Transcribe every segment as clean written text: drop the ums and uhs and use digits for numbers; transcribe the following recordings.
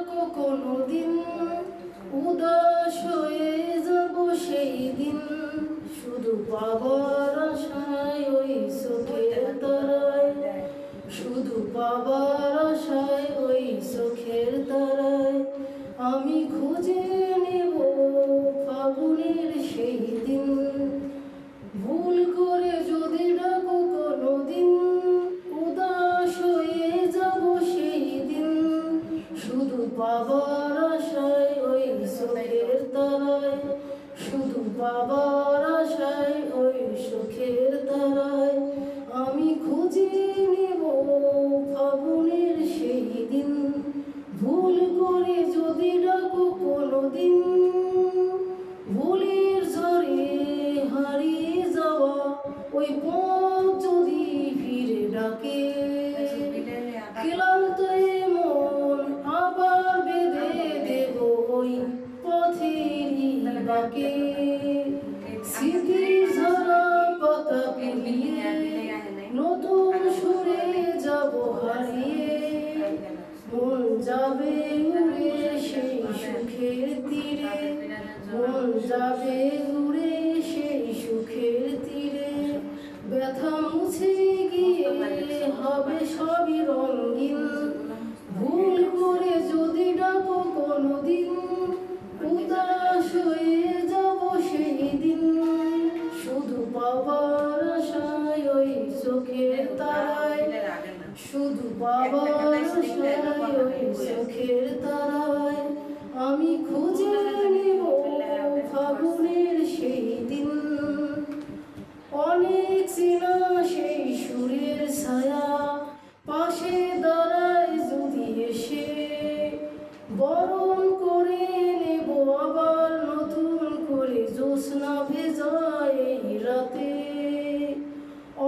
ডাকো কোনোদিন উদাস হয়ে যাব সেই দিন, শুধু পাবার আশায় ওই চোখের তারায়, শুধু পাবার আশায় ওই চোখের তারায় আমি খুঁজে নেব ফাগুনের সেই দিন। ভুল করে যদি ডাকো কোনোদিন উদাস হয়ে যাব সেই দিন, শুধু পাবার আশায় ওই চোখের তারায়, শুধু পাবার আশায় ওই চোখের তারায় আমি খুঁজে নেব ফাগুনের সেই দিন। ভুল করে যদি ডাকো কোনোদিন ভুলের ঝড়ে হারিয়ে যাওয়া ওই পথ যদি ফিরে ডাকে, ক্লান্ত মন আবার বেঁধে দেব ওই পথেরই বাঁকে। স্মৃতির ঝরা পাতা পেরিয়ে নতুন সুরে যাব হারিয়ে, মন যাবে উড়ে সেই সুখের তীরে, মন যাবে উড়ে সেই সুখের তীরে। ব্যথা মুছে গিয়ে হবে সবই রঙিন, ভুল করে যদি ডাকো কোনোদিন উদাস হয়ে যাব সেই দিন, শুধু পাবার আশায় ওই চোখের তারায়, শুধু পাবার আশায় ওই চোখের তারায় আমি খুঁজে নেব ফাগুনের সেই দিন। অনেক চেনা সেই সুরের ছায়া পাশে দাঁড়ায় যদি এসে, বরণ করে নেব আবার নতুন করে জ্যোৎস্না ভেজায় এই রাতে।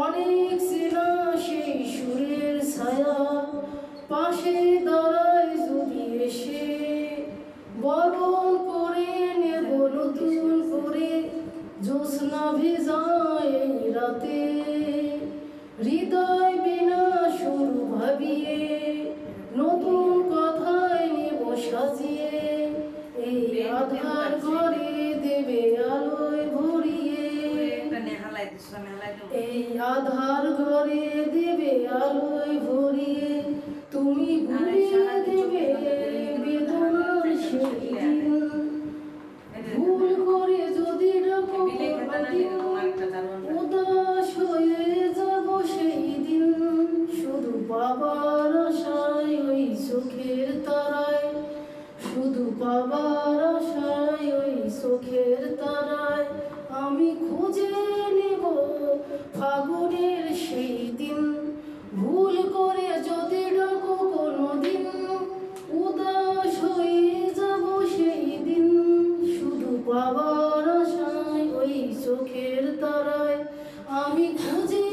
অনেক চেনা সেই সুরের ছায়া পাশে দাঁড়ায় যদি এসে, বরণ করে নেব নতুন করে জ্যোৎস্না ভেজায় এই রাতে। হৃদয় বিনা সুর ভাবিয়ে নতুন কথায় নেব সাজিয়ে, এই আধার ঘরে দেবে আলোয় ভরিয়ে, এই আধার ঘরে দেবে আলোয় ভরিয়ে। তুমি ভুলিয়ে দেবে বেদনার সেই দিন, ভুল করে যদি ডাকো কোনোদিন উদাস হয়ে যাব সেই দিন, শুধু পাবার আশায় ওই চোখের তারায়, শুধু পাবার আশায় ওই চোখের তারায় আমি খুঁজে নেব ফাগুনের সেই দিন। ভুল করে যদি ডাকো কোনোদিন উদাস হয়ে যাব সেই দিন, শুধু পাবার আশায় ওই চোখের তারায় আমি খুঁজে